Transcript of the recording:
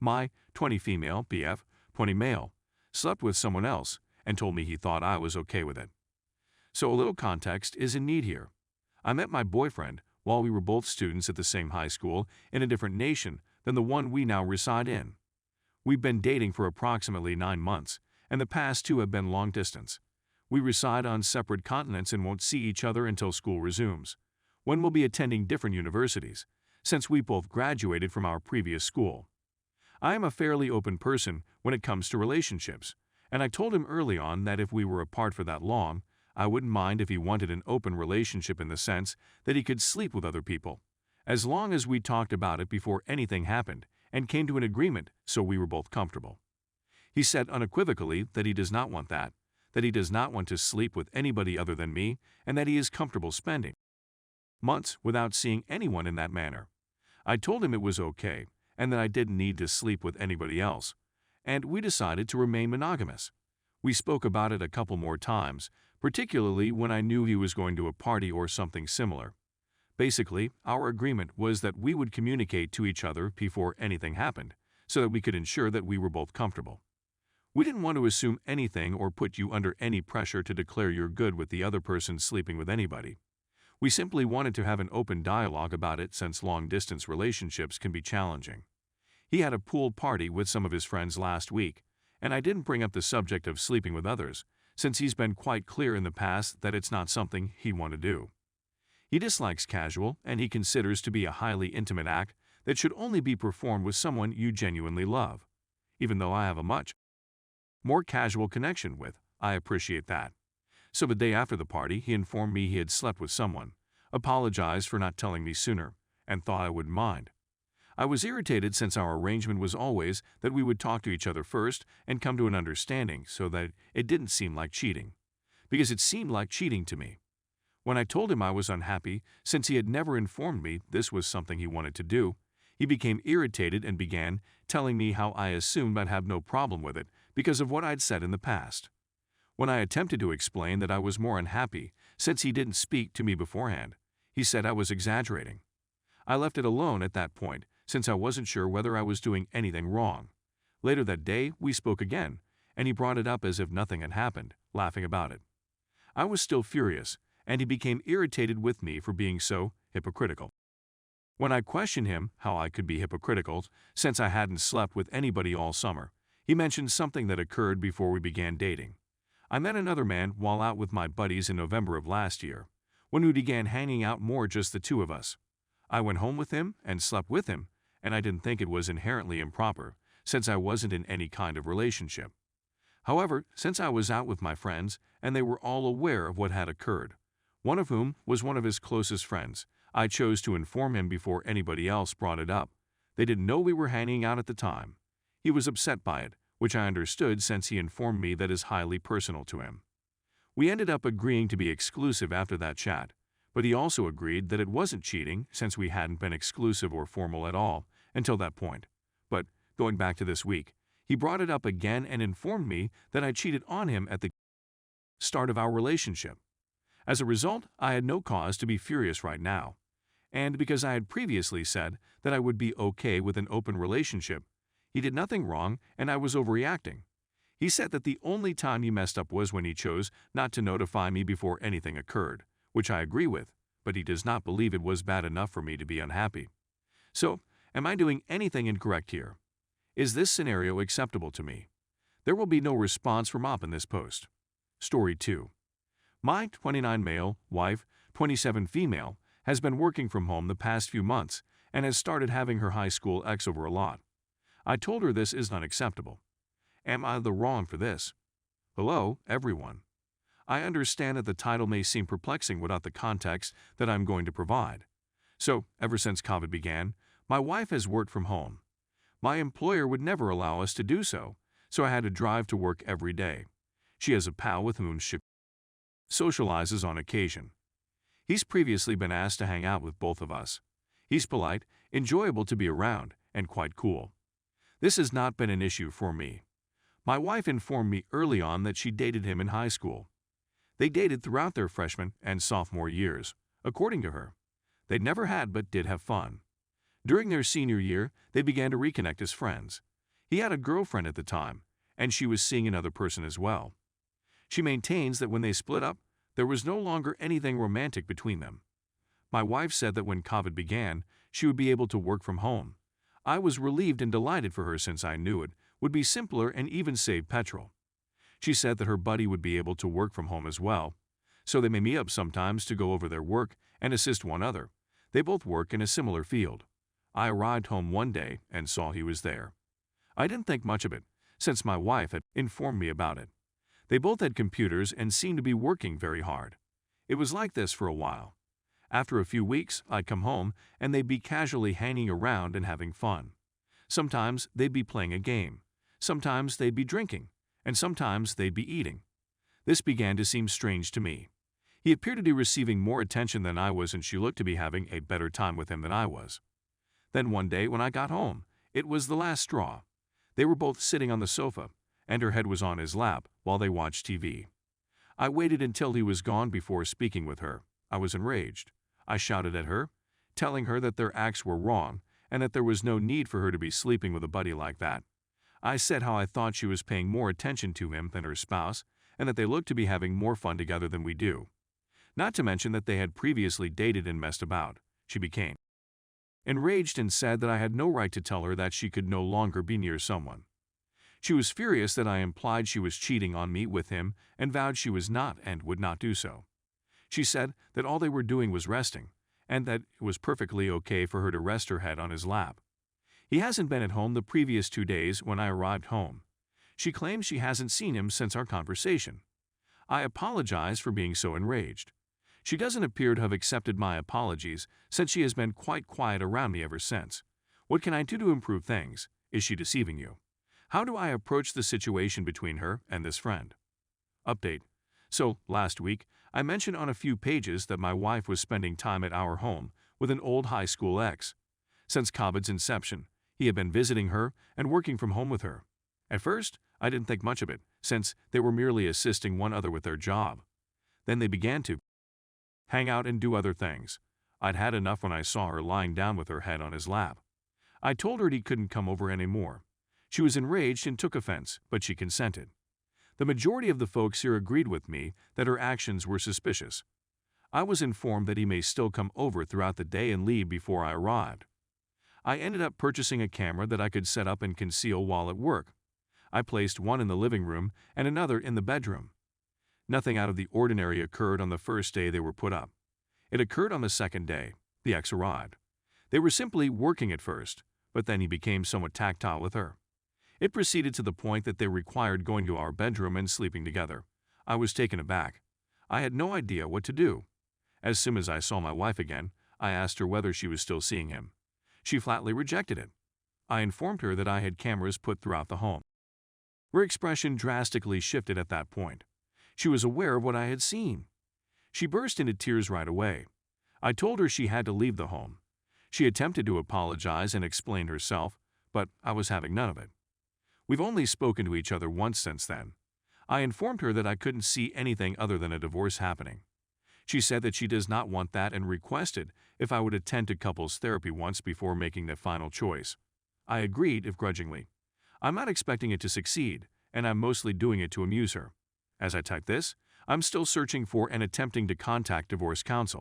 My 20 female BF, 20 male, slept with someone else and told me he thought I was okay with it. So a little context is in need here. I met my boyfriend while we were both students at the same high school in a different nation than the one we now reside in. We've been dating for approximately 9 months, and the past 2 have been long distance. We reside on separate continents and won't see each other until school resumes, when we'll be attending different universities, since we both graduated from our previous school. I am a fairly open person when it comes to relationships, and I told him early on that if we were apart for that long, I wouldn't mind if he wanted an open relationship in the sense that he could sleep with other people, as long as we talked about it before anything happened and came to an agreement so we were both comfortable. He said unequivocally that he does not want that he does not want to sleep with anybody other than me, and that he is comfortable spending months without seeing anyone in that manner. I told him it was okay, and that I didn't need to sleep with anybody else, and we decided to remain monogamous. We spoke about it a couple more times, particularly when I knew he was going to a party or something similar. Basically, our agreement was that we would communicate to each other before anything happened, so that we could ensure that we were both comfortable. We didn't want to assume anything or put you under any pressure to declare you're good with the other person sleeping with anybody. We simply wanted to have an open dialogue about it since long-distance relationships can be challenging. He had a pool party with some of his friends last week, and I didn't bring up the subject of sleeping with others, since he's been quite clear in the past that it's not something he'd want to do. He dislikes casual, and he considers to be a highly intimate act that should only be performed with someone you genuinely love. Even though I have a much more casual connection with, I appreciate that. So the day after the party, he informed me he had slept with someone, apologized for not telling me sooner, and thought I wouldn't mind. I was irritated since our arrangement was always that we would talk to each other first and come to an understanding so that it didn't seem like cheating, because it seemed like cheating to me. When I told him I was unhappy, since he had never informed me this was something he wanted to do, he became irritated and began telling me how I assumed I'd have no problem with it because of what I'd said in the past. When I attempted to explain that I was more unhappy since he didn't speak to me beforehand, he said I was exaggerating. I left it alone at that point, since I wasn't sure whether I was doing anything wrong. Later that day, we spoke again, and he brought it up as if nothing had happened, laughing about it. I was still furious, and he became irritated with me for being so hypocritical. When I questioned him how I could be hypocritical since I hadn't slept with anybody all summer, he mentioned something that occurred before we began dating. I met another man while out with my buddies in November of last year, when we began hanging out more just the 2 of us. I went home with him and slept with him, and I didn't think it was inherently improper, since I wasn't in any kind of relationship. However, since I was out with my friends, and they were all aware of what had occurred, one of whom was one of his closest friends, I chose to inform him before anybody else brought it up. They didn't know we were hanging out at the time. He was upset by it, which I understood since he informed me that is highly personal to him. We ended up agreeing to be exclusive after that chat, but he also agreed that it wasn't cheating since we hadn't been exclusive or formal at all until that point. But, going back to this week, he brought it up again and informed me that I cheated on him at the start of our relationship. As a result, I had no cause to be furious right now. And because I had previously said that I would be okay with an open relationship, he did nothing wrong and I was overreacting. He said that the only time he messed up was when he chose not to notify me before anything occurred, which I agree with, but he does not believe it was bad enough for me to be unhappy. So, am I doing anything incorrect here? Is this scenario acceptable to me? There will be no response from Op in this post. Story 2. My 29 male, wife, 27 female, has been working from home the past few months and has started having her high school ex over a lot. I told her this is unacceptable. Am I the wrong for this? Hello, everyone. I understand that the title may seem perplexing without the context that I'm going to provide. So, ever since COVID began, my wife has worked from home. My employer would never allow us to do so, so I had to drive to work every day. She has a pal with whom she socializes on occasion. He's previously been asked to hang out with both of us. He's polite, enjoyable to be around, and quite cool. This has not been an issue for me. My wife informed me early on that she dated him in high school. They dated throughout their freshman and sophomore years, according to her. They'd never had but did have fun. During their senior year, they began to reconnect as friends. He had a girlfriend at the time, and she was seeing another person as well. She maintains that when they split up, there was no longer anything romantic between them. My wife said that when COVID began, she would be able to work from home. I was relieved and delighted for her since I knew it would be simpler and even save petrol. She said that her buddy would be able to work from home as well, so they may meet up sometimes to go over their work and assist one another. They both work in a similar field. I arrived home one day and saw he was there. I didn't think much of it, since my wife had informed me about it. They both had computers and seemed to be working very hard. It was like this for a while. After a few weeks, I'd come home and they'd be casually hanging around and having fun. Sometimes they'd be playing a game. Sometimes they'd be drinking. And sometimes they'd be eating. This began to seem strange to me. He appeared to be receiving more attention than I was, and she looked to be having a better time with him than I was. Then one day when I got home, it was the last straw. They were both sitting on the sofa, and her head was on his lap while they watched TV. I waited until he was gone before speaking with her. I was enraged. I shouted at her, telling her that their acts were wrong and that there was no need for her to be sleeping with a buddy like that. I said how I thought she was paying more attention to him than her spouse and that they looked to be having more fun together than we do. Not to mention that they had previously dated and messed about. She became enraged and said that I had no right to tell her that she could no longer be near someone. She was furious that I implied she was cheating on me with him and vowed she was not and would not do so. She said that all they were doing was resting, and that it was perfectly okay for her to rest her head on his lap. He hasn't been at home the previous 2 days when I arrived home. She claims she hasn't seen him since our conversation. I apologize for being so enraged. She doesn't appear to have accepted my apologies since she has been quite quiet around me ever since. What can I do to improve things? Is she deceiving you? How do I approach the situation between her and this friend? Update. So, last week, I mentioned on a few pages that my wife was spending time at our home with an old high school ex. Since COVID's inception, he had been visiting her and working from home with her. At first, I didn't think much of it, since they were merely assisting one another with their job. Then they began to hang out and do other things. I'd had enough when I saw her lying down with her head on his lap. I told her he couldn't come over anymore. She was enraged and took offense, but she consented. The majority of the folks here agreed with me that her actions were suspicious. I was informed that he may still come over throughout the day and leave before I arrived. I ended up purchasing a camera that I could set up and conceal while at work. I placed one in the living room and another in the bedroom. Nothing out of the ordinary occurred on the first day they were put up. It occurred on the second day. The ex arrived. They were simply working at first, but then he became somewhat tactile with her. It proceeded to the point that they required going to our bedroom and sleeping together. I was taken aback. I had no idea what to do. As soon as I saw my wife again, I asked her whether she was still seeing him. She flatly rejected it. I informed her that I had cameras put throughout the home. Her expression drastically shifted at that point. She was aware of what I had seen. She burst into tears right away. I told her she had to leave the home. She attempted to apologize and explain herself, but I was having none of it. We've only spoken to each other once since then. I informed her that I couldn't see anything other than a divorce happening. She said that she does not want that and requested if I would attend to couples therapy once before making that final choice. I agreed, if grudgingly. I'm not expecting it to succeed, and I'm mostly doing it to amuse her. As I type this, I'm still searching for and attempting to contact divorce counsel.